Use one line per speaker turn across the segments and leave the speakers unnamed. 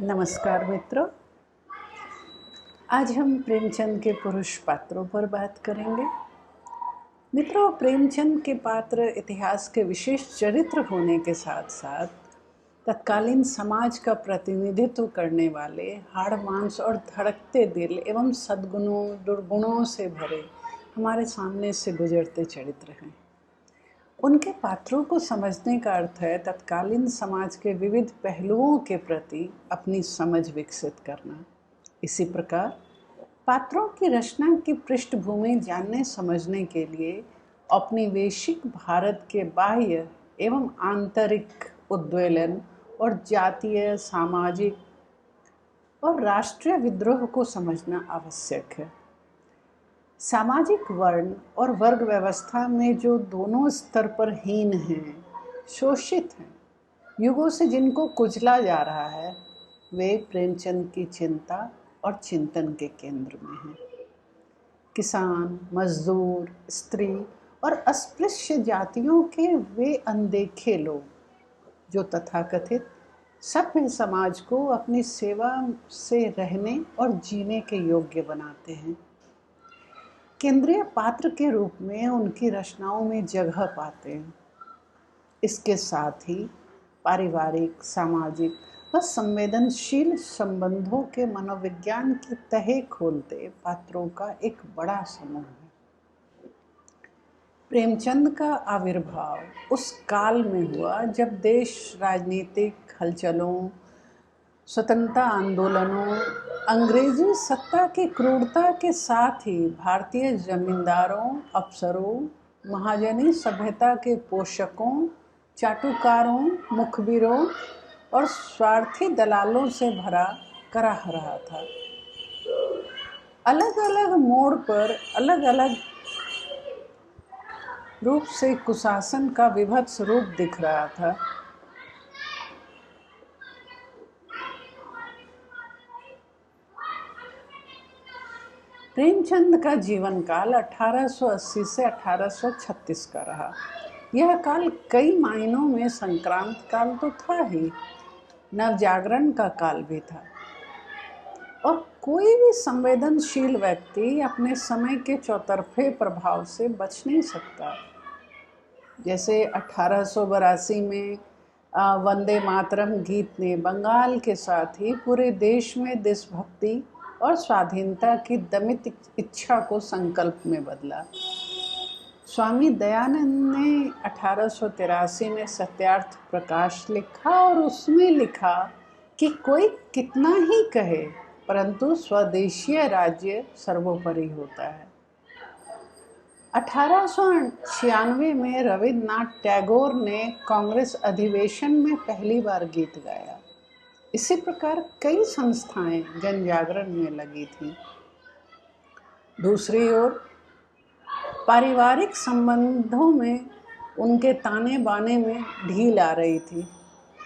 नमस्कार मित्रों, आज हम प्रेमचंद के पुरुष पात्रों पर बात करेंगे। मित्रों, प्रेमचंद के पात्र इतिहास के विशेष चरित्र होने के साथ साथ तत्कालीन समाज का प्रतिनिधित्व करने वाले हाड़ मांस और धड़कते दिल एवं सद्गुणों दुर्गुणों से भरे हमारे सामने से गुजरते चरित्र हैं। उनके पात्रों को समझने का अर्थ है तत्कालीन समाज के विविध पहलुओं के प्रति अपनी समझ विकसित करना। इसी प्रकार पात्रों की रचना की पृष्ठभूमि जानने समझने के लिए औपनिवेशिक भारत के बाह्य एवं आंतरिक उद्वेलन और जातीय, सामाजिक और राष्ट्रीय विद्रोह को समझना आवश्यक है। सामाजिक वर्ण और वर्ग व्यवस्था में जो दोनों स्तर पर हीन हैं, शोषित हैं, युगों से जिनको कुचला जा रहा है, वे प्रेमचंद की चिंता और चिंतन के केंद्र में हैं। किसान, मजदूर, स्त्री और अस्पृश्य जातियों के वे अनदेखे लोग जो तथाकथित सभ्य समाज को अपनी सेवा से रहने और जीने के योग्य बनाते हैं, केंद्रीय पात्र के रूप में उनकी रचनाओं में जगह पाते हैं। इसके साथ ही पारिवारिक, सामाजिक व संवेदनशील संबंधों के मनोविज्ञान की तह खोलते पात्रों का एक बड़ा समूह है। प्रेमचंद का आविर्भाव उस काल में हुआ जब देश राजनीतिक हलचलों, स्वतंत्रता आंदोलनों, अंग्रेजी सत्ता की क्रूरता के साथ ही भारतीय जमींदारों, अफसरों, महाजनी सभ्यता के पोषकों, चाटुकारों, मुखबिरों और स्वार्थी दलालों से भरा कराह रहा था। अलग अलग मोड़ पर अलग अलग रूप से कुशासन का विभत्स रूप दिख रहा था। प्रेमचंद का जीवन काल 1880 से 1836 का रहा। यह काल कई मायनों में संक्रांत काल तो था ही, नवजागरण का काल भी था और कोई भी संवेदनशील व्यक्ति अपने समय के चौतरफे प्रभाव से बच नहीं सकता। जैसे 1882 में वंदे मातरम गीत ने बंगाल के साथ ही पूरे देश में देशभक्ति और स्वाधीनता की दमित इच्छा को संकल्प में बदला। स्वामी दयानंद ने 1883 में सत्यार्थ प्रकाश लिखा और उसमें लिखा कि कोई कितना ही कहे परंतु स्वदेशीय राज्य सर्वोपरि होता है। 1896 में रविन्द्रनाथ टैगोर ने कांग्रेस अधिवेशन में पहली बार गीत गाया। इसी प्रकार कई संस्थाएं जन जागरण में लगी थीं। दूसरी ओर पारिवारिक संबंधों में उनके ताने बाने में ढील आ रही थी।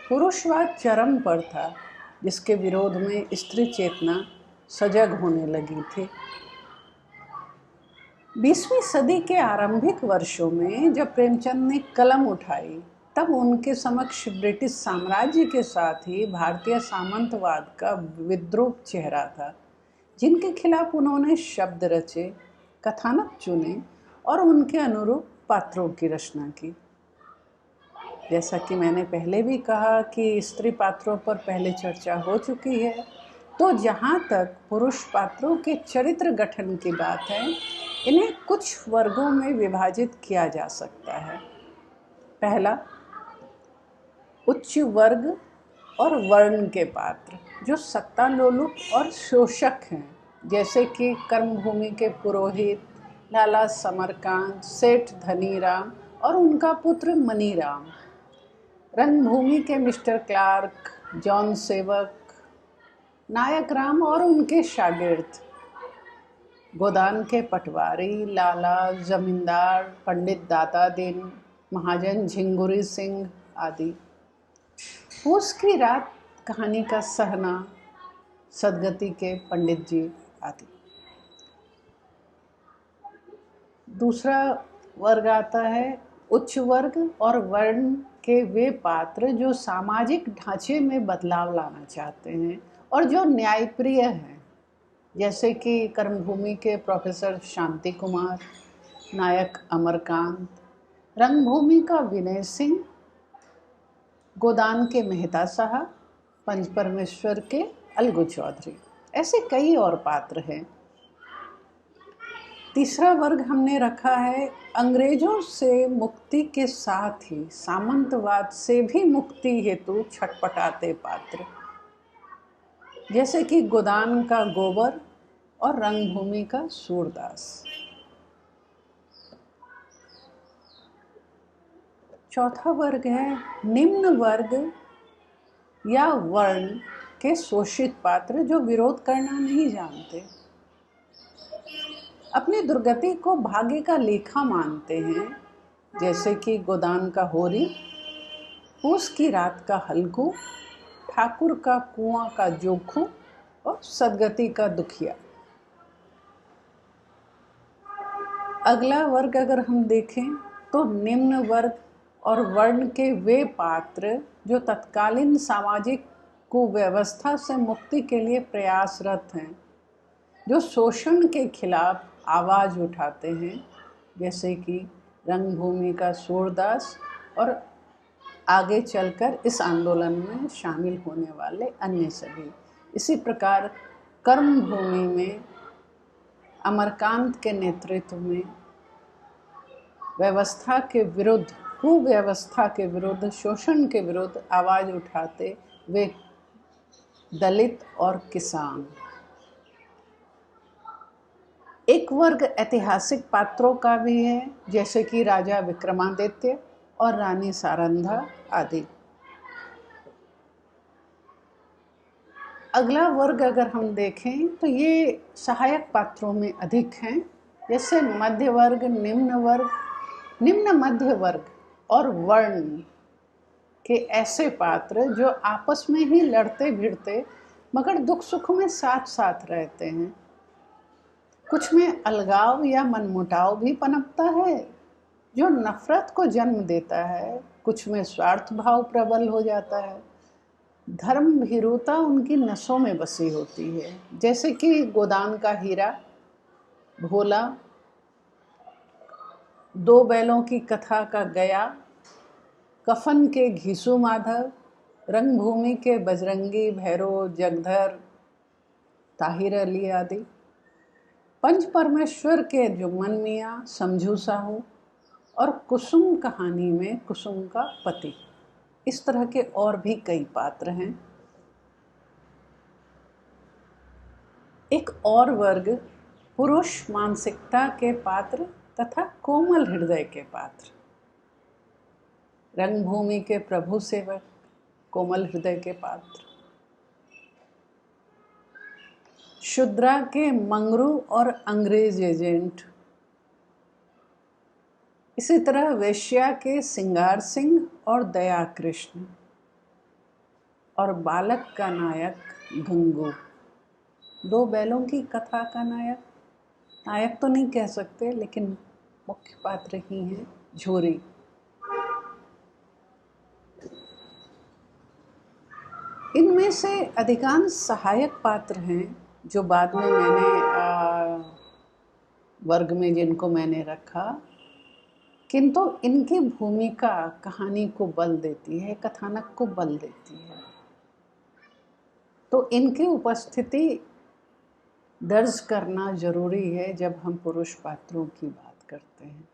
पुरुषवाद चरम पर था, जिसके विरोध में स्त्री चेतना सजग होने लगी थी। 20वीं सदी के आरंभिक वर्षों में जब प्रेमचंद ने कलम उठाई, तब उनके समक्ष ब्रिटिश साम्राज्य के साथ ही भारतीय सामंतवाद का विद्रूप चेहरा था, जिनके खिलाफ उन्होंने शब्द रचे, कथानक चुने और उनके अनुरूप पात्रों की रचना की। जैसा कि मैंने पहले भी कहा कि स्त्री पात्रों पर पहले चर्चा हो चुकी है, तो जहाँ तक पुरुष पात्रों के चरित्र गठन की बात है, इन्हें कुछ वर्गों में विभाजित किया जा सकता है। पहला, उच्च वर्ग और वर्ण के पात्र जो सत्ता लोलुप और शोषक हैं, जैसे कि कर्मभूमि के पुरोहित लाला समरकांत, सेठ धनीराम और उनका पुत्र मनीराम, रंगभूमि के मिस्टर क्लार्क, जॉन सेवक, नायक राम और उनके शागिर्द, गोदान के पटवारी, लाला, जमींदार, पंडित दाता दिन, महाजन झिंगुरी सिंह आदि। पूस की रात कहानी का सहना, सदगति के पंडित जी आदि। दूसरा वर्ग आता है उच्च वर्ग और वर्ण के वे पात्र जो सामाजिक ढांचे में बदलाव लाना चाहते हैं और जो न्यायप्रिय हैं, जैसे कि कर्मभूमि के प्रोफेसर शांति कुमार, नायक अमरकांत, रंगभूमि का विनय सिंह, गोदान के मेहता साहब, पंच परमेश्वर के अलगू चौधरी, ऐसे कई और पात्र हैं। तीसरा वर्ग हमने रखा है अंग्रेजों से मुक्ति के साथ ही सामंतवाद से भी मुक्ति हेतु छटपटाते पात्र, जैसे कि गोदान का गोबर और रंगभूमि का सूरदास। चौथा वर्ग है निम्न वर्ग या वर्ण के शोषित पात्र जो विरोध करना नहीं जानते, अपनी दुर्गति को भाग्य का लेखा मानते हैं, जैसे कि गोदान का होरी, पूस की रात का हल्कू, ठाकुर का कुआं का जोखू और सदगति का दुखिया। अगला वर्ग अगर हम देखें तो निम्न वर्ग और वर्ण के वे पात्र जो तत्कालीन सामाजिक कुव्यवस्था से मुक्ति के लिए प्रयासरत हैं, जो शोषण के खिलाफ आवाज़ उठाते हैं, जैसे कि रंगभूमि का सूरदास और आगे चलकर इस आंदोलन में शामिल होने वाले अन्य सभी। इसी प्रकार कर्मभूमि में अमरकांत के नेतृत्व में व्यवस्था के विरुद्ध, कुव्यवस्था के विरुद्ध, शोषण के विरुद्ध आवाज़ उठाते वे दलित और किसान। एक वर्ग ऐतिहासिक पात्रों का भी है, जैसे कि राजा विक्रमादित्य और रानी सारंधा आदि। अगला वर्ग अगर हम देखें तो ये सहायक पात्रों में अधिक हैं, जैसे मध्य वर्ग, निम्न वर्ग, निम्न मध्य वर्ग और वर्ण के ऐसे पात्र जो आपस में ही लड़ते भिड़ते मगर दुख सुख में साथ साथ रहते हैं। कुछ में अलगाव या मनमुटाव भी पनपता है जो नफरत को जन्म देता है, कुछ में स्वार्थ भाव प्रबल हो जाता है। धर्म भीरुता उनकी नसों में बसी होती है, जैसे कि गोदान का हीरा, भोला, दो बैलों की कथा का गया, कफन के घीसू माधव, रंगभूमि के बजरंगी, भैरव, जगधर, ताहिर अली आदि, पंच परमेश्वर के जुम्मन मियाँ, समझू साहू और कुसुम कहानी में कुसुम का पति। इस तरह के और भी कई पात्र हैं। एक और वर्ग पुरुष मानसिकता के पात्र तथा कोमल हृदय के पात्र। रंगभूमि के प्रभु सेवक, कोमल हृदय के पात्र। शुद्रा के मंगरू और अंग्रेज एजेंट। इसी तरह वेश्या के सिंगार सिंह और दया कृष्ण और बालक का नायक गंगू। दो बैलों की कथा का नायक, नायक तो नहीं कह सकते लेकिन मुख्य पात्र ही हैं, झोरी। इनमें से अधिकांश सहायक पात्र हैं जो बाद में मैंने वर्ग में जिनको मैंने रखा, किंतु इनकी भूमिका कहानी को बल देती है, कथानक को बल देती है। तो इनकी उपस्थिति दर्ज करना जरूरी है जब हम पुरुष पात्रों की बात करते हैं।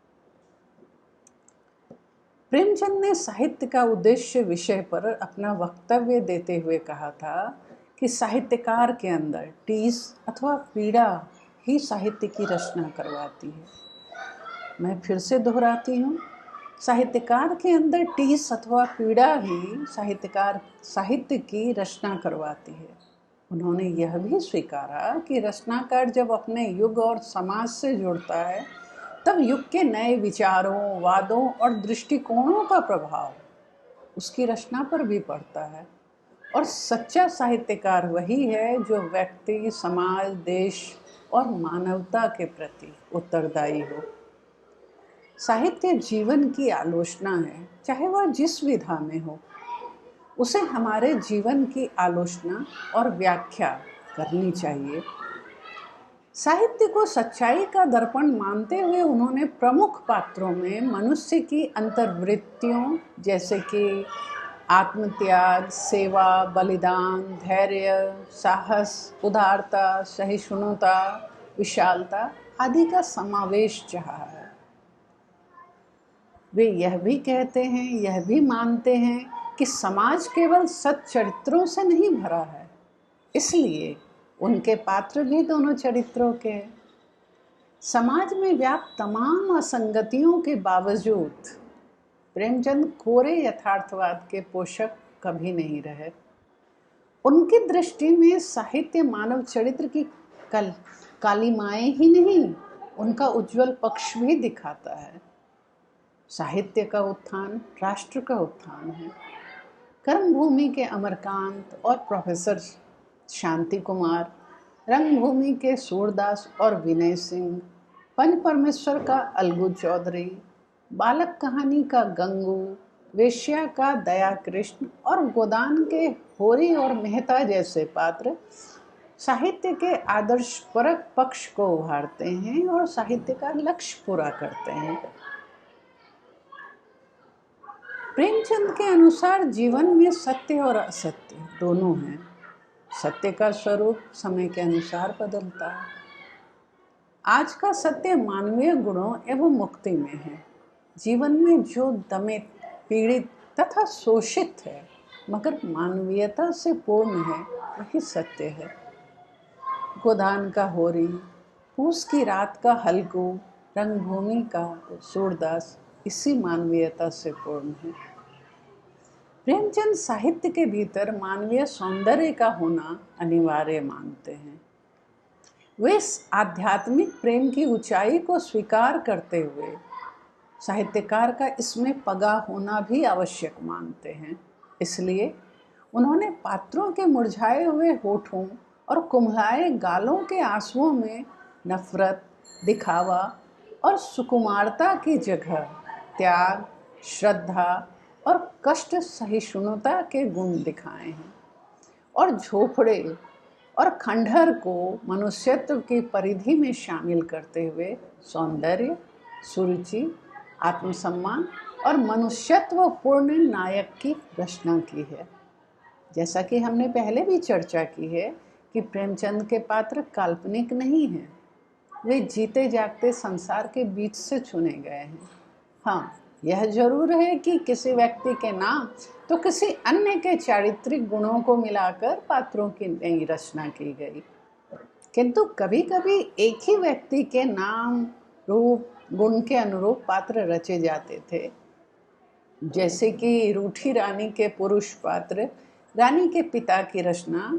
प्रेमचंद ने साहित्य का उद्देश्य विषय पर अपना वक्तव्य देते हुए कहा था कि साहित्यकार के अंदर टीस अथवा पीड़ा ही साहित्य की रचना करवाती है। मैं फिर से दोहराती हूँ, साहित्यकार के अंदर टीस अथवा पीड़ा ही साहित्य की रचना करवाती है। उन्होंने यह भी स्वीकारा कि रचनाकार जब अपने युग और समाज से जुड़ता है तब युग के नए विचारों, वादों और दृष्टिकोणों का प्रभाव उसकी रचना पर भी पड़ता है। और सच्चा साहित्यकार वही है जो व्यक्ति, समाज, देश और मानवता के प्रति उत्तरदायी हो। साहित्य जीवन की आलोचना है, चाहे वह जिस विधा में हो। उसे हमारे जीवन की आलोचना और व्याख्या करनी चाहिए। साहित्य को सच्चाई का दर्पण मानते हुए उन्होंने प्रमुख पात्रों में मनुष्य की अंतर्वृत्तियों जैसे कि आत्मत्याग, सेवा, बलिदान, धैर्य, साहस, उदारता, सहिष्णुता, विशालता आदि का समावेश चाहा है। वे यह भी कहते हैं, यह भी मानते हैं कि समाज केवल सच्चरित्रों से नहीं भरा है, इसलिए उनके पात्र भी दोनों चरित्रों के हैं। समाज में व्याप्त तमाम असंगतियों के बावजूद प्रेमचंद कोरे यथार्थवाद के पोषक कभी नहीं रहे। उनकी दृष्टि में साहित्य मानव चरित्र की कालिमाएं ही नहीं, उनका उज्जवल पक्ष भी दिखाता है। साहित्य का उत्थान राष्ट्र का उत्थान है। कर्मभूमि के अमरकांत और प्रोफेसर शांति कुमार, रंगभूमि के सूरदास और विनय सिंह, पंच परमेश्वर का अलगू चौधरी, बालक कहानी का गंगू, वेश्या का दया कृष्ण और गोदान के होरी और मेहता जैसे पात्र साहित्य के आदर्शपरक पक्ष को उभारते हैं और साहित्य का लक्ष्य पूरा करते हैं। प्रेमचंद के अनुसार जीवन में सत्य और असत्य दोनों हैं। सत्य का स्वरूप समय के अनुसार बदलता है। आज का सत्य मानवीय गुणों एवं मुक्ति में है। जीवन में जो दमित, पीड़ित तथा शोषित है मगर मानवीयता से पूर्ण है, वही सत्य है। गोदान का होरी, पूस की रात का हल्कू, रंगभूमि का सूरदास इसी मानवीयता से पूर्ण है। प्रेमचंद साहित्य के भीतर मानवीय सौंदर्य का होना अनिवार्य मानते हैं। वे इस आध्यात्मिक प्रेम की ऊंचाई को स्वीकार करते हुए साहित्यकार का इसमें पगा होना भी आवश्यक मानते हैं। इसलिए उन्होंने पात्रों के मुरझाए हुए होठों और कुम्हलाए गालों के आंसुओं में नफरत, दिखावा और सुकुमारता की जगह त्याग, श्रद्धा और कष्ट सहिष्णुता के गुण दिखाए हैं और झोपड़े और खंडहर को मनुष्यत्व की परिधि में शामिल करते हुए सौंदर्य, सुरुचि, आत्मसम्मान और मनुष्यत्व पूर्ण नायक की रचना की है। जैसा कि हमने पहले भी चर्चा की है कि प्रेमचंद के पात्र काल्पनिक नहीं हैं, वे जीते जागते संसार के बीच से चुने गए हैं। हाँ, यह जरूर है कि किसी व्यक्ति के नाम तो किसी अन्य के चारित्रिक गुणों को मिलाकर पात्रों की नई रचना की गई, किंतु कभी कभी एक ही व्यक्ति के नाम, रूप, गुण के अनुरूप पात्र रचे जाते थे। जैसे कि रूठी रानी के पुरुष पात्र रानी के पिता की रचना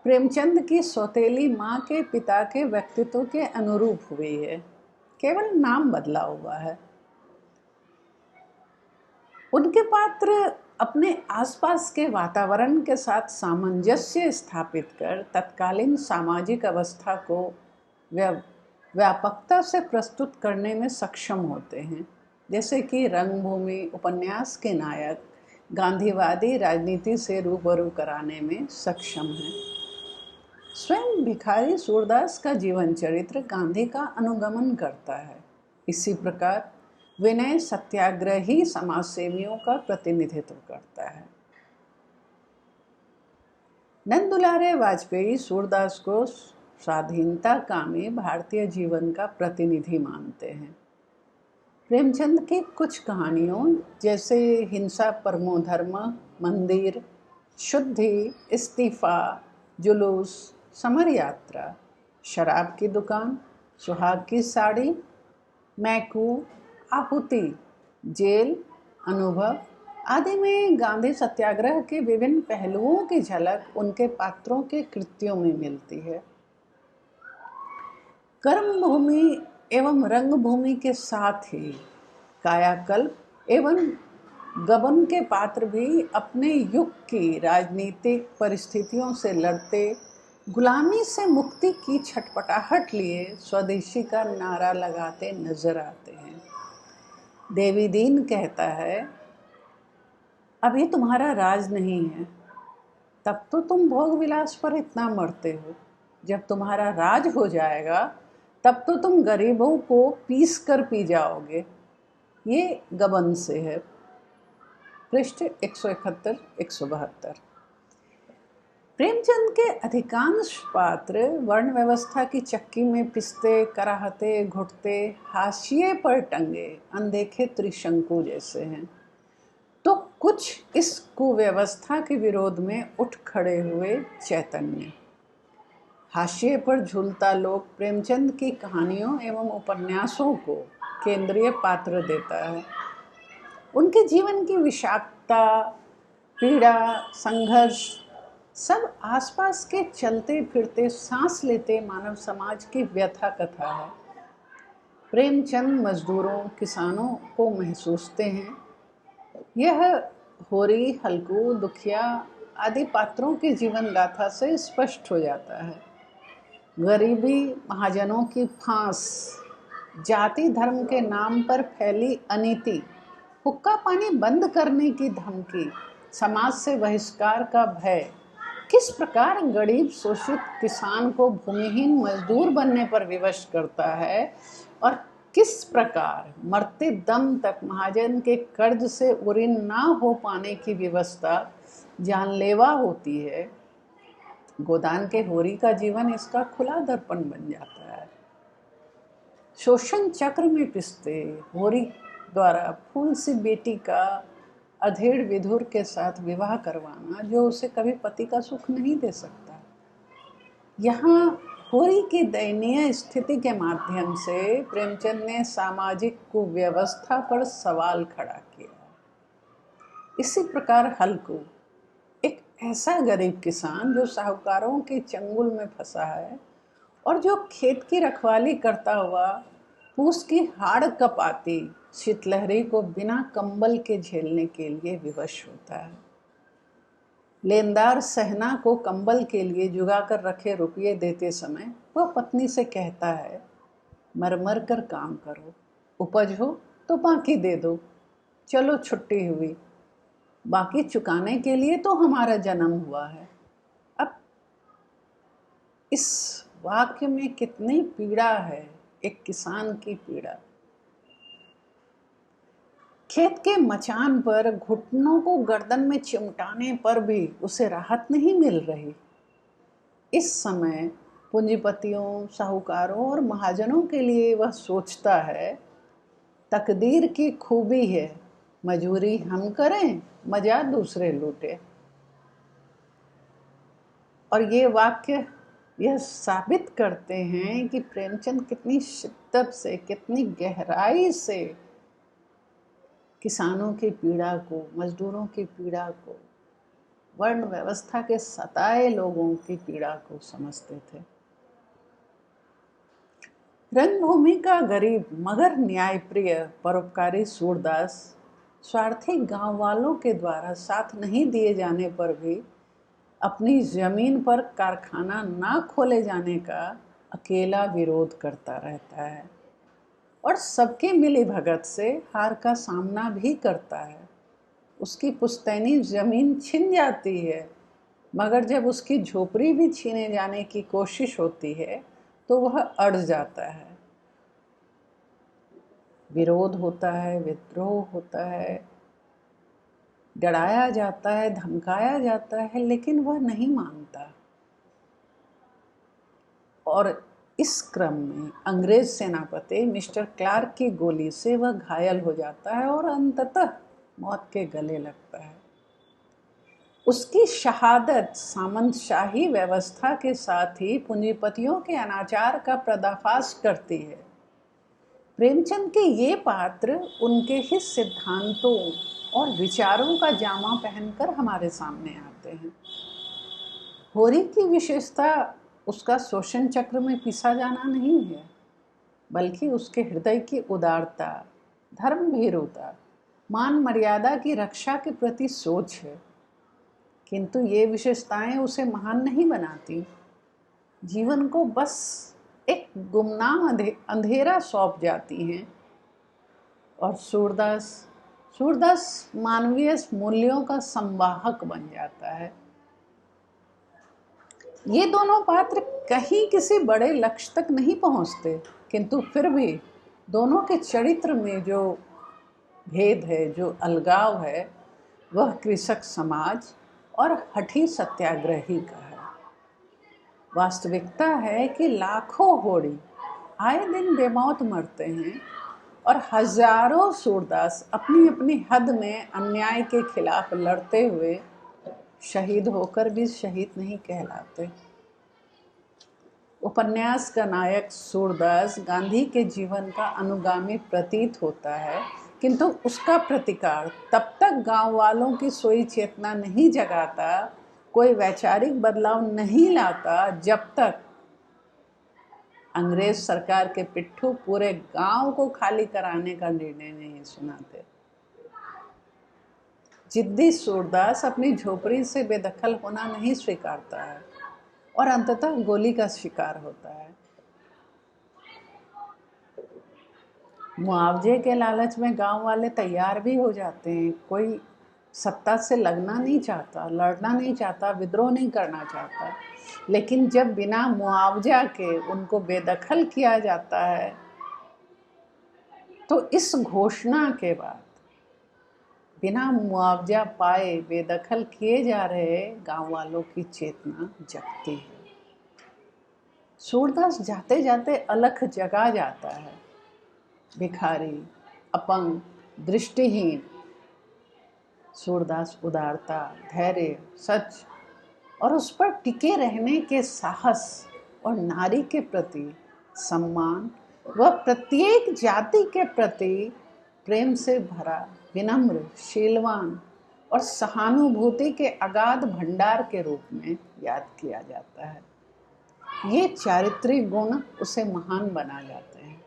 प्रेमचंद की सौतेली माँ के पिता के व्यक्तित्व के अनुरूप हुई है, केवल नाम बदला हुआ है। उनके पात्र अपने आसपास के वातावरण के साथ सामंजस्य स्थापित कर तत्कालीन सामाजिक अवस्था को व्यापकता से प्रस्तुत करने में सक्षम होते हैं। जैसे कि रंगभूमि उपन्यास के नायक गांधीवादी राजनीति से रूबरू कराने में सक्षम हैं। स्वयं भिखारी सूरदास का जीवन चरित्र गांधी का अनुगमन करता है। इसी प्रकार विनय सत्याग्रही समाजसेवियों का प्रतिनिधित्व करता है। नंदुलारे वाजपेयी सूरदास को स्वाधीनता कामी भारतीय जीवन का प्रतिनिधि मानते हैं। प्रेमचंद की कुछ कहानियों जैसे हिंसा परमो धर्म, मंदिर, शुद्धि, इस्तीफा, जुलूस, समर यात्रा, शराब की दुकान, सुहाग की साड़ी, मैकू, आहुति, जेल, अनुभव आदि में गांधी सत्याग्रह के विभिन्न पहलुओं की झलक उनके पात्रों के कृत्यों में मिलती है। कर्मभूमि एवं रंगभूमि के साथ ही कायाकल्प एवं गबन के पात्र भी अपने युग की राजनीतिक परिस्थितियों से लड़ते, गुलामी से मुक्ति की छटपटाहट लिए स्वदेशी का नारा लगाते नजर आते हैं। देवीदीन कहता है, अभी तुम्हारा राज नहीं है, तब तो तुम भोग विलास पर इतना मरते हो। जब तुम्हारा राज हो जाएगा तब तो तुम गरीबों को पीस कर पी जाओगे। ये गबन से है, पृष्ठ 171 172। प्रेमचंद के अधिकांश पात्र वर्ण व्यवस्था की चक्की में पिसते, कराहते, घुटते, हाशिए पर टंगे अनदेखे त्रिशंकु जैसे हैं, तो कुछ इस कुव्यवस्था के विरोध में उठ खड़े हुए चैतन्य। हाशिए पर झूलता लोक प्रेमचंद की कहानियों एवं उपन्यासों को केंद्रीय पात्र देता है। उनके जीवन की विषाक्तता, पीड़ा, संघर्ष सब आसपास के चलते फिरते सांस लेते मानव समाज की व्यथा कथा है। प्रेमचंद मजदूरों, किसानों को महसूसते हैं। यह होरी, हल्कू, दुखिया आदि पात्रों की जीवन गाथा से स्पष्ट हो जाता है। गरीबी, महाजनों की फांस, जाति धर्म के नाम पर फैली अनीति, हुक्का पानी बंद करने की धमकी, समाज से बहिष्कार का भय, किस प्रकार गरीब शोषित किसान को भूमिहीन मजदूर बनने पर विवश करता है और किस प्रकार मरते दम तक महाजन के कर्ज से उरीन ना हो पाने की व्यवस्था जानलेवा होती है। गोदान के होरी का जीवन इसका खुला दर्पण बन जाता है। शोषण चक्र में पिसते होरी द्वारा फूल सी बेटी का अधेड़ विधुर के साथ विवाह करवाना, जो उसे कभी पति का सुख नहीं दे सकता। यहाँ होरी की दयनीय स्थिति के माध्यम से प्रेमचंद ने सामाजिक कुव्यवस्था पर सवाल खड़ा किया। इसी प्रकार हल्कू, एक ऐसा गरीब किसान जो साहूकारों के चंगुल में फंसा है और जो खेत की रखवाली करता हुआ पूस की हाड़ कपाती शीतलहरी को बिना कंबल के झेलने के लिए विवश होता है। लेनदार सहना को कंबल के लिए जुगा कर रखे रुपये देते समय वह पत्नी से कहता है, मर मर कर काम करो, उपज हो तो बाकी दे दो, चलो छुट्टी हुई, बाकी चुकाने के लिए तो हमारा जन्म हुआ है। अब इस वाक्य में कितनी पीड़ा है, एक किसान की पीड़ा। खेत के मचान पर घुटनों को गर्दन में चिमटाने पर भी उसे राहत नहीं मिल रही। इस समय पूंजीपतियों, साहूकारों और महाजनों के लिए वह सोचता है, तकदीर की खूबी है, मजूरी हम करें, मजा दूसरे लूटे। और ये वाक्य यह साबित करते हैं कि प्रेमचंद कितनी शिद्दत से, कितनी गहराई से किसानों की पीड़ा को, मजदूरों की पीड़ा को, वर्ण व्यवस्था के सताए लोगों की पीड़ा को समझते थे। रंगभूमि का गरीब मगर न्यायप्रिय परोपकारी सूरदास स्वार्थी गांव वालों के द्वारा साथ नहीं दिए जाने पर भी अपनी जमीन पर कारखाना ना खोले जाने का अकेला विरोध करता रहता है और सबके मिली भगत से हार का सामना भी करता है। उसकी पुश्तैनी जमीन छिन जाती है, मगर जब उसकी झोपड़ी भी छीने जाने की कोशिश होती है तो वह अड़ जाता है। विरोध होता है, विद्रोह होता है, डराया जाता है, धमकाया जाता है, लेकिन वह नहीं मानता। और इस क्रम में अंग्रेज सेनापति मिस्टर क्लार्क की गोली से वह घायल हो जाता है और अंततः मौत के गले लगता है। उसकी शहादत सामंतशाही व्यवस्था के साथ ही पूंजीपतियों के अनाचार का पर्दाफाश करती है। प्रेमचंद के ये पात्र उनके ही सिद्धांतों और विचारों का जामा पहनकर हमारे सामने आते हैं। होरी की विशेषता उसका शोषण चक्र में पिसा जाना नहीं है, बल्कि उसके हृदय की उदारता, धर्म भीरुता, मान मर्यादा की रक्षा के प्रति सोच है। किंतु ये विशेषताएं उसे महान नहीं बनाती। जीवन को बस एक गुमनाम अंधेरा सौंप जाती हैं और सूरदास, सूरदास मानवीय मूल्यों का संवाहक बन जाता है। ये दोनों पात्र कहीं किसी बड़े लक्ष्य तक नहीं पहुंचते, किंतु फिर भी दोनों के चरित्र में जो भेद है, जो अलगाव है, वह कृषक समाज और हठी सत्याग्रही का है। वास्तविकता है कि लाखों होड़ी आए दिन बेमौत मरते हैं और हजारों सूरदास अपनी अपनी हद में अन्याय के खिलाफ लड़ते हुए शहीद होकर भी शहीद नहीं कहलाते। उपन्यास का नायक सूरदास गांधी के जीवन का अनुगामी प्रतीत होता है, किंतु उसका प्रतिकार तब तक गांव वालों की सोई चेतना नहीं जगाता, कोई वैचारिक बदलाव नहीं लाता, जब तक अंग्रेज सरकार के पिट्ठू पूरे गांव को खाली कराने का निर्णय नहीं सुनाते। जिद्दी सूरदास अपनी झोपड़ी से बेदखल होना नहीं स्वीकारता है और अंततः गोली का शिकार होता है। मुआवजे के लालच में गांव वाले तैयार भी हो जाते हैं। कोई सत्ता से लगना नहीं चाहता, लड़ना नहीं चाहता, विद्रोह नहीं करना चाहता, लेकिन जब बिना मुआवजा के उनको बेदखल किया जाता है तो इस घोषणा के बाद बिना मुआवजा पाए बेदखल किए जा रहे गांव वालों की चेतना जगती है। सूरदास जाते जाते अलख जगा जाता है। भिखारी, अपंग, दृष्टिहीन, सूरदास उदारता, धैर्य, सच और उस पर टिके रहने के साहस और नारी के प्रति सम्मान व प्रत्येक जाति के प्रति प्रेम से भरा विनम्र, शीलवान और सहानुभूति के अगाध भंडार के रूप में याद किया जाता है। ये चारित्रिक गुण उसे महान बना जाते हैं।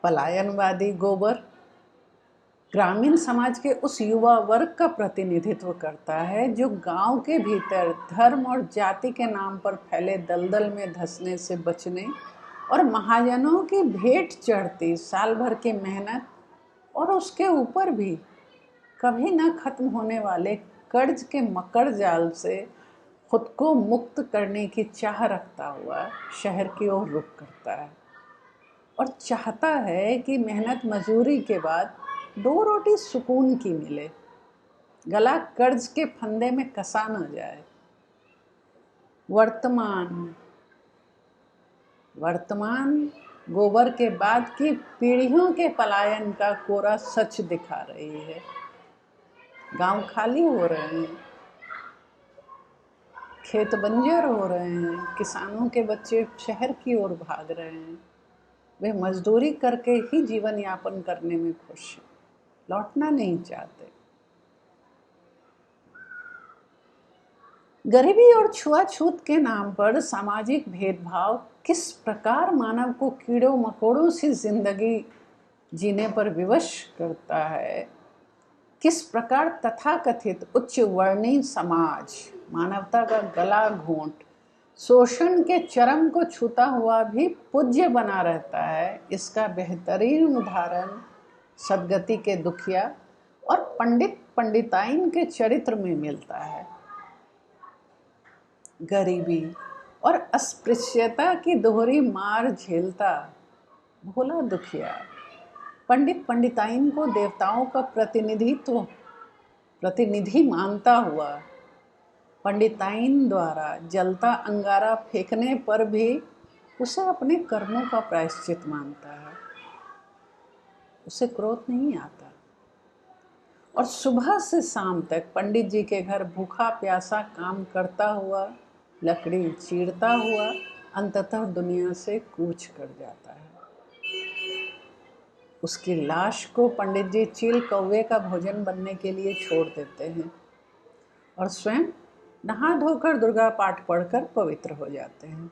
पलायनवादी गोबर ग्रामीण समाज के उस युवा वर्ग का प्रतिनिधित्व करता है जो गांव के भीतर धर्म और जाति के नाम पर फैले दलदल में धंसने से बचने और महाजनों की भेंट चढ़ती साल भर की मेहनत और उसके ऊपर भी कभी न खत्म होने वाले कर्ज के मकड़ जाल से खुद को मुक्त करने की चाह रखता हुआ शहर की ओर रुख करता है और चाहता है कि मेहनत मजूरी के बाद 2 रोटी सुकून की मिले, गला कर्ज के फंदे में कसा न जाए। वर्तमान गोबर के बाद की पीढ़ियों के पलायन का कोरा सच दिखा रही है। गांव खाली हो रहे हैं, खेत बंजर हो रहे हैं, किसानों के बच्चे शहर की ओर भाग रहे हैं। वे मजदूरी करके ही जीवन यापन करने में खुश हैं, लौटना नहीं चाहते। गरीबी और छुआछूत के नाम पर सामाजिक भेदभाव किस प्रकार मानव को कीड़ों मकोड़ों सी जिंदगी जीने पर विवश करता है, किस प्रकार तथाकथित उच्च वर्णीय समाज मानवता का गला घोंट शोषण के चरम को छूता हुआ भी पूज्य बना रहता है, इसका बेहतरीन उदाहरण सदगति के दुखिया और पंडित पंडिताइन के चरित्र में मिलता है। गरीबी और अस्पृश्यता की दोहरी मार झेलता भोला दुखिया पंडित पंडिताइन को देवताओं का प्रतिनिधि मानता हुआ पंडिताइन द्वारा जलता अंगारा फेंकने पर भी उसे अपने कर्मों का प्रायश्चित मानता है। उसे क्रोध नहीं आता और सुबह से शाम तक पंडित जी के घर भूखा प्यासा काम करता हुआ, लकड़ी चीरता हुआ अंततः दुनिया से कूच कर जाता है। उसकी लाश को पंडित जी चील कौवे का भोजन बनने के लिए छोड़ देते हैं और स्वयं नहा धोकर दुर्गा पाठ पढ़कर पवित्र हो जाते हैं।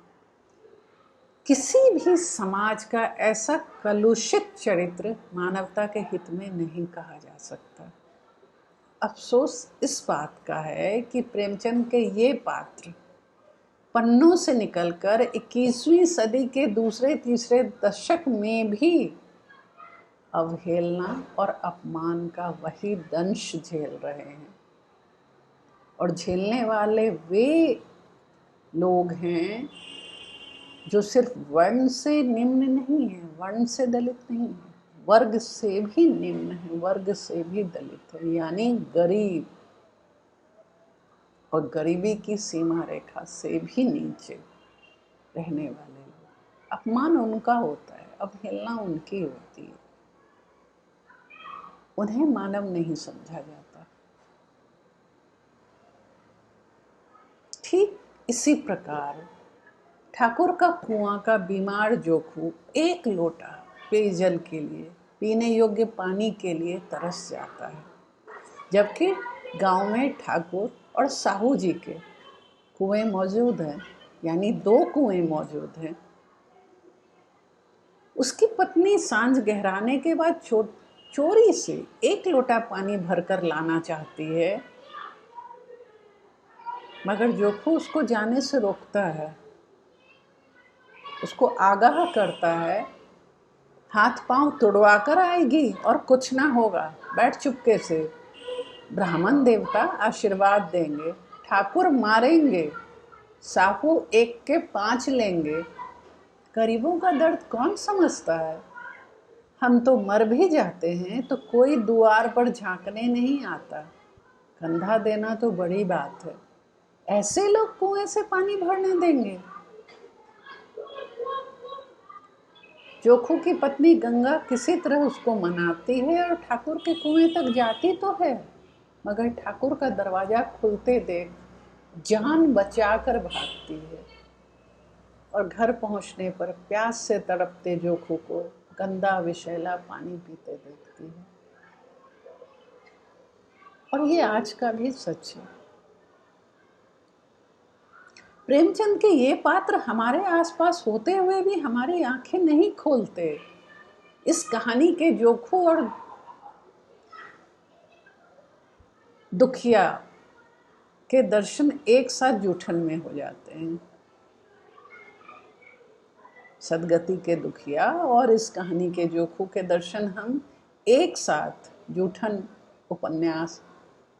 किसी भी समाज का ऐसा कलुषित चरित्र मानवता के हित में नहीं कहा जा सकता। अफसोस इस बात का है कि प्रेमचंद के ये पात्र पन्नों से निकलकर 21वीं सदी के दूसरे तीसरे दशक में भी अवहेलना और अपमान का वही दंश झेल रहे हैं। और झेलने वाले वे लोग हैं जो सिर्फ वर्ण से निम्न नहीं है, वर्ण से दलित नहीं है, वर्ग से भी निम्न है, वर्ग से भी दलित है, यानी गरीब और गरीबी की सीमा रेखा से भी नीचे रहने वाले लोग। अपमान उनका होता है, अवहेलना उनकी होती है, उन्हें मानव नहीं समझा जाता। ठीक इसी प्रकार ठाकुर का कुआं का बीमार जोखू एक लोटा पेयजल के लिए, पीने योग्य पानी के लिए तरस जाता है, जबकि गांव में ठाकुर और साहू जी के कुएं मौजूद हैं, यानी 2 कुएं मौजूद हैं। उसकी पत्नी सांझ गहराने के बाद चोरी से 1 लोटा पानी भरकर लाना चाहती है, मगर जोखू उसको जाने से रोकता है, उसको आगाह करता है, हाथ पांव तुड़वा कर आएगी और कुछ ना होगा, बैठ चुपके से। ब्राह्मण देवता आशीर्वाद देंगे, ठाकुर मारेंगे, साहू 1 के 5 लेंगे। गरीबों का दर्द कौन समझता है? हम तो मर भी जाते हैं तो कोई द्वार पर झांकने नहीं आता, कंधा देना तो बड़ी बात है। ऐसे लोग कुएं से पानी भरने देंगे? जोखू की पत्नी गंगा किसी तरह उसको मनाती है और ठाकुर के कुएं तक जाती तो है, मगर ठाकुर का दरवाजा खुलते देख जान बचाकर भागती है और घर पहुंचने पर प्यास से तड़पते जोखू को गंदा विषैला पानी पीते देखती है। और ये आज का भी सच है। प्रेमचंद के ये पात्र हमारे आसपास होते हुए भी हमारी आंखें नहीं खोलते। इस कहानी के जोखू और दुखिया के दर्शन एक साथ जूठन में हो जाते हैं। सदगति के दुखिया और इस कहानी के जोखू के दर्शन हम एक साथ जूठन उपन्यास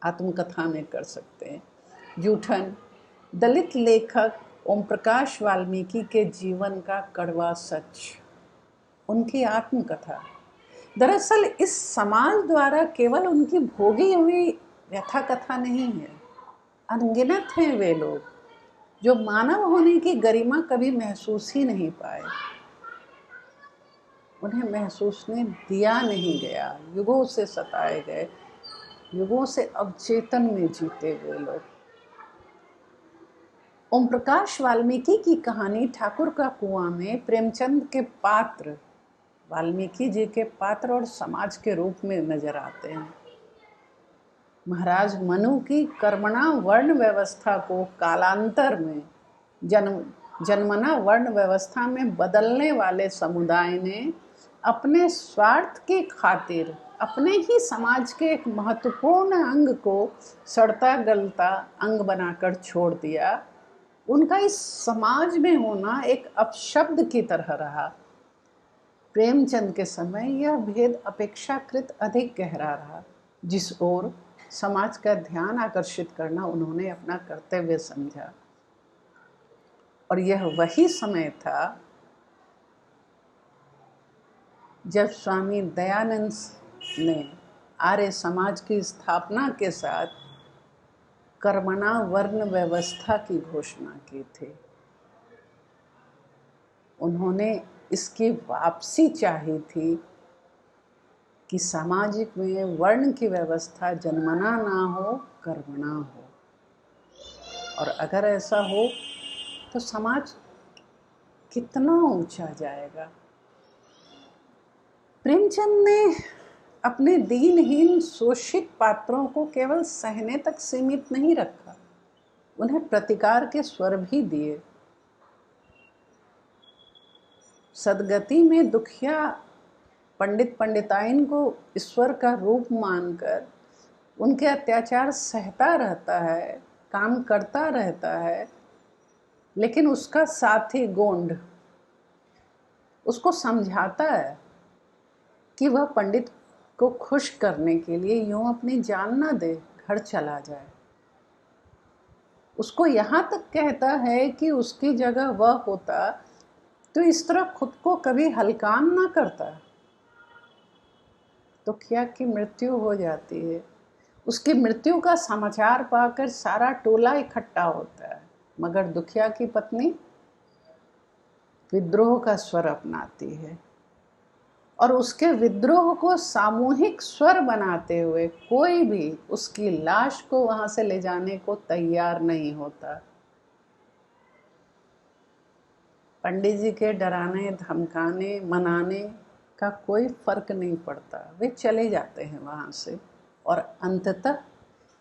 आत्मकथा में कर सकते हैं। जूठन दलित लेखक ओम प्रकाश वाल्मीकि के जीवन का कड़वा सच, उनकी आत्मकथा। दरअसल इस समाज द्वारा केवल उनकी भोगी हुई व्यथा कथा नहीं है, अनगिनत हैं वे लोग जो मानव होने की गरिमा कभी महसूस ही नहीं पाए, उन्हें महसूसने दिया नहीं गया, युगों से सताए गए, युगों से अवचेतन में जीते हुए लोग। ओम प्रकाश वाल्मीकि की कहानी ठाकुर का कुआं में प्रेमचंद के पात्र, वाल्मीकि जी के पात्र और समाज के रूप में नजर आते हैं। महाराज मनु की कर्मणा वर्ण व्यवस्था को कालांतर में जन्मना वर्ण व्यवस्था में बदलने वाले समुदाय ने अपने स्वार्थ की खातिर अपने ही समाज के एक महत्वपूर्ण अंग को सड़ता गलता अंग बनाकर छोड़ दिया। उनका इस समाज में होना एक अपशब्द की तरह रहा। प्रेमचंद के समय यह भेद अपेक्षाकृत अधिक गहरा रहा, जिस ओर समाज का ध्यान आकर्षित करना उन्होंने अपना कर्तव्य समझा। और यह वही समय था जब स्वामी दयानंद ने आर्य समाज की स्थापना के साथ कर्मणा वर्ण व्यवस्था की घोषणा की थी। उन्होंने इसकी वापसी चाही थी कि सामाजिक में वर्ण की व्यवस्था जन्मना ना हो, कर्मणा हो। और अगर ऐसा हो तो समाज कितना ऊंचा जाएगा। प्रेमचंद ने अपने दीनहीन शोषित पात्रों को केवल सहने तक सीमित नहीं रखा, उन्हें प्रतिकार के स्वर भी दिए। सदगति में दुखिया पंडित पंडिताइन को ईश्वर का रूप मानकर उनके अत्याचार सहता रहता है, काम करता रहता है, लेकिन उसका साथी गोंड उसको समझाता है कि वह पंडित को खुश करने के लिए यूं अपनी जान ना दे, घर चला जाए। उसको यहाँ तक कहता है कि उसकी जगह वह होता तो इस तरह खुद को कभी हलकान ना करता। दुखिया की मृत्यु हो जाती है। उसकी मृत्यु का समाचार पाकर सारा टोला इकट्ठा होता है, मगर दुखिया की पत्नी विद्रोह का स्वर अपनाती है और उसके विद्रोह को सामूहिक स्वर बनाते हुए कोई भी उसकी लाश को वहां से ले जाने को तैयार नहीं होता। पंडित जी के डराने, धमकाने, मनाने का कोई फर्क नहीं पड़ता, वे चले जाते हैं वहां से और अंततः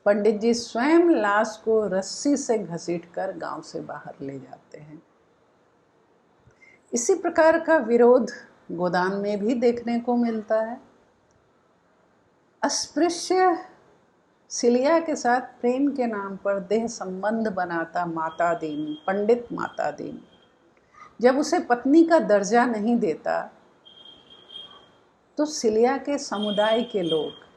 पंडित जी स्वयं लाश को रस्सी से घसीटकर गांव से बाहर ले जाते हैं। इसी प्रकार का विरोध गोदान में भी देखने को मिलता है। अस्पृश्य सिलिया के साथ प्रेम के नाम पर देह संबंध बनाता माता दीन, पंडित माता दीन, जब उसे पत्नी का दर्जा नहीं देता तो सिलिया के समुदाय के लोग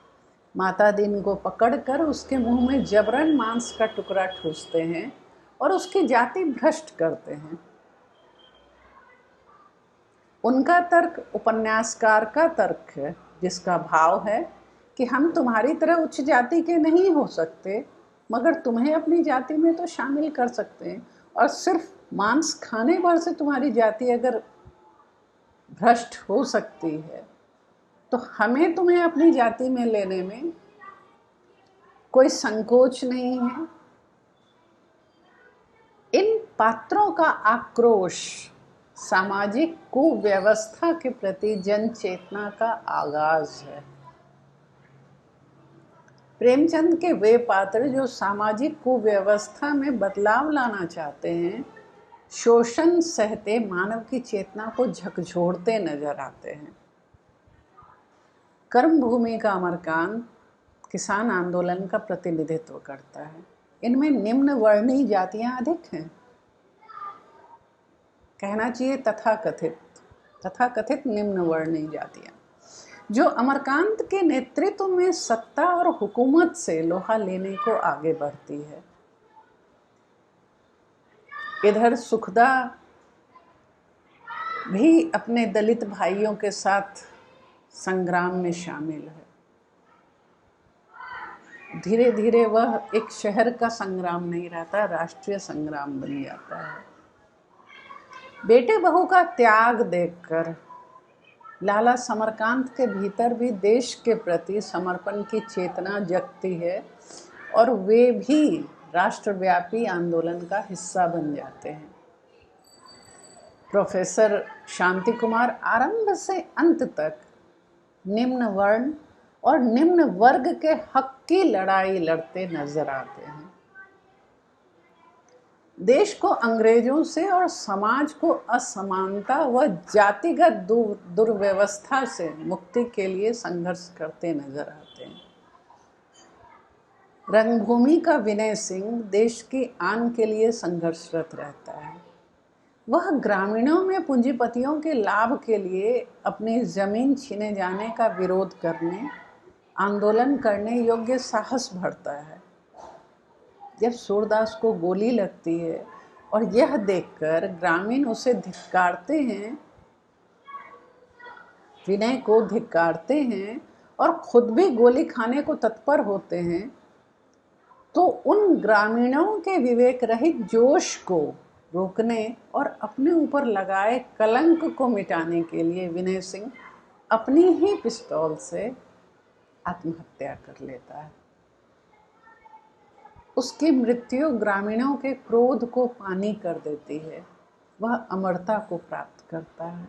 माता दीन को पकड़कर उसके मुंह में जबरन मांस का टुकड़ा ठूसते हैं और उसकी जाति भ्रष्ट करते हैं। उनका तर्क उपन्यासकार का तर्क है, जिसका भाव है कि हम तुम्हारी तरह उच्च जाति के नहीं हो सकते, मगर तुम्हें अपनी जाति में तो शामिल कर सकते हैं, और सिर्फ मांस खाने भर से तुम्हारी जाति अगर भ्रष्ट हो सकती है तो हमें तुम्हें अपनी जाति में लेने में कोई संकोच नहीं है। इन पात्रों का आक्रोश सामाजिक कुव्यवस्था के प्रति जन चेतना का आगाज है। प्रेमचंद के वे पात्र जो सामाजिक कुव्यवस्था में बदलाव लाना चाहते हैं, शोषण सहते मानव की चेतना को झकझोरते नजर आते हैं। कर्मभूमि का अमरकांत किसान आंदोलन का प्रतिनिधित्व करता है। इनमें निम्न वर्णीय जातियां अधिक हैं, कहना चाहिए तथाकथित निम्न वर्णीय जातियां, जो अमरकांत के नेतृत्व में सत्ता और हुकूमत से लोहा लेने को आगे बढ़ती है। इधर सुखदा भी अपने दलित भाइयों के साथ संग्राम में शामिल है। धीरे धीरे वह एक शहर का संग्राम नहीं रहता, राष्ट्रीय संग्राम बन जाता है। बेटे बहू का त्याग देखकर लाला समरकांत के भीतर भी देश के प्रति समर्पण की चेतना जगती है और वे भी राष्ट्रव्यापी आंदोलन का हिस्सा बन जाते हैं। प्रोफेसर शांति कुमार आरंभ से अंत तक निम्न वर्ण और निम्न वर्ग के हक की लड़ाई लड़ते नजर आते हैं। देश को अंग्रेजों से और समाज को असमानता व जातिगत दुर्व्यवस्था से मुक्ति के लिए संघर्ष करते नजर आते हैं। रंगभूमि का विनय सिंह देश की आन के लिए संघर्षरत रहता है। वह ग्रामीणों में पूंजीपतियों के लाभ के लिए अपनी जमीन छीने जाने का विरोध करने, आंदोलन करने योग्य साहस भरता है। जब सूरदास को गोली लगती है और यह देखकर ग्रामीण उसे धिक्कारते हैं, विनय को धिक्कारते हैं और खुद भी गोली खाने को तत्पर होते हैं, तो उन ग्रामीणों के विवेक रहित जोश को रोकने और अपने ऊपर लगाए कलंक को मिटाने के लिए विनय सिंह अपनी ही पिस्तौल से आत्महत्या कर लेता है। उसकी मृत्यु ग्रामीणों के क्रोध को पानी कर देती है। वह अमरता को प्राप्त करता है।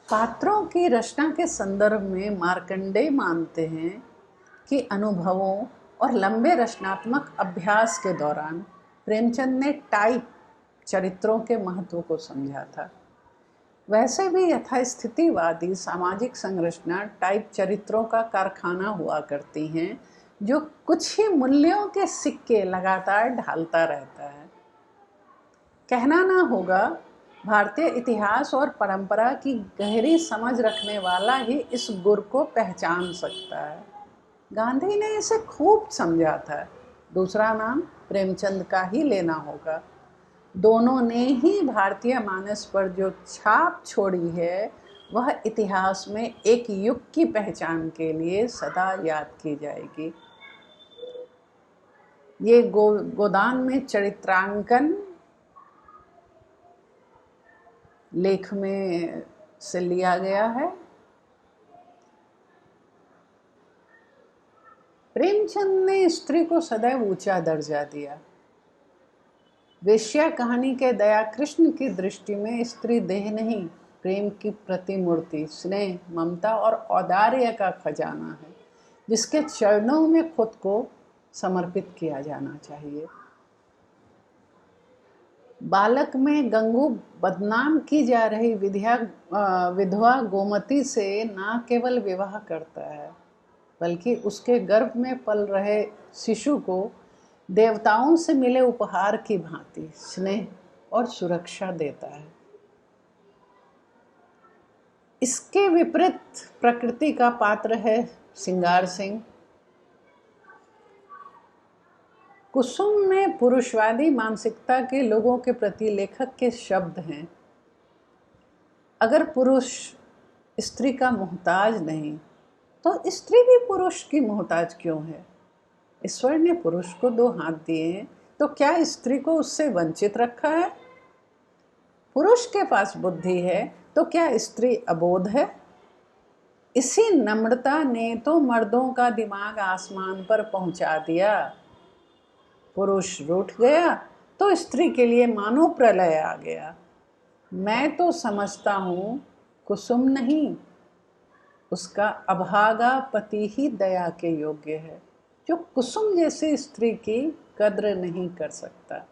पात्रों की रचना के संदर्भ में मार्कंडेय मानते हैं कि अनुभवों और लंबे रचनात्मक अभ्यास के दौरान प्रेमचंद ने टाइप चरित्रों के महत्व को समझा था। वैसे भी यथास्थितिवादी सामाजिक संरचना टाइप चरित्रों का कारखाना हुआ करती हैं, जो कुछ ही मूल्यों के सिक्के लगातार ढालता रहता है। कहना ना होगा भारतीय इतिहास और परंपरा की गहरी समझ रखने वाला ही इस गुर को पहचान सकता है। गांधी ने इसे खूब समझा था। दूसरा नाम प्रेमचंद का ही लेना होगा। दोनों ने ही भारतीय मानस पर जो छाप छोड़ी है वह इतिहास में एक युग की पहचान के लिए सदा याद की जाएगी। ये गोदान में चरित्रांकन लेख में से लिया गया है। प्रेमचंद ने स्त्री को सदैव ऊंचा दर्जा दिया। वेश्या कहानी के दया कृष्ण की दृष्टि में स्त्री देह नहीं, प्रेम की प्रतिमूर्ति, स्नेह, ममता और औदार्य का खजाना है, जिसके चरणों में खुद को समर्पित किया जाना चाहिए। बालक में गंगू बदनाम की जा रही विधवा गोमती से न केवल विवाह करता है, बल्कि उसके गर्भ में पल रहे शिशु को देवताओं से मिले उपहार की भांति स्नेह और सुरक्षा देता है। इसके विपरीत प्रकृति का पात्र है सिंगार सिंह। कुसुम में पुरुषवादी मानसिकता के लोगों के प्रति लेखक के शब्द हैं। अगर पुरुष स्त्री का मोहताज नहीं तो स्त्री भी पुरुष की मोहताज क्यों है? ईश्वर ने पुरुष को 2 हाथ दिए हैं, तो क्या स्त्री को उससे वंचित रखा है? पुरुष के पास बुद्धि है तो क्या स्त्री अबोध है? इसी नम्रता ने तो मर्दों का दिमाग आसमान पर पहुंचा दिया। पुरुष रूठ गया तो स्त्री के लिए मानो प्रलय आ गया। मैं तो समझता हूँ कुसुम नहीं, उसका अभागा पति ही दया के योग्य है, जो कुसुम जैसी स्त्री की कद्र नहीं कर सकता।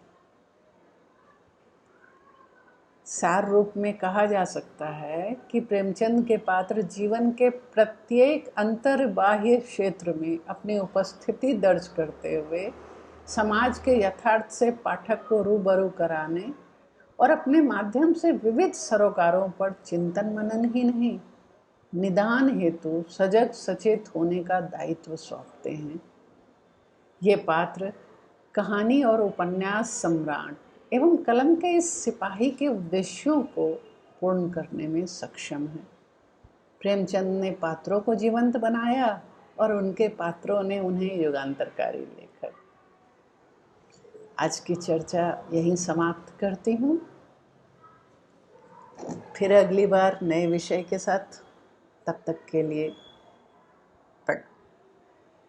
सार रूप में कहा जा सकता है कि प्रेमचंद के पात्र जीवन के प्रत्येक अंतर्बाह्य क्षेत्र में अपनी उपस्थिति दर्ज करते हुए समाज के यथार्थ से पाठक को रूबरू कराने और अपने माध्यम से विविध सरोकारों पर चिंतन मनन ही नहीं, निदान हेतु सजग सचेत होने का दायित्व सौंपते हैं। ये पात्र कहानी और उपन्यास सम्राट एवं कलम के इस सिपाही के उद्देश्यों को पूर्ण करने में सक्षम है। प्रेमचंद ने पात्रों को जीवंत बनाया और उनके पात्रों ने उन्हें युगांतरकारी लेखक। आज की चर्चा यहीं समाप्त करती हूँ। फिर अगली बार नए विषय के साथ, तब तक के लिए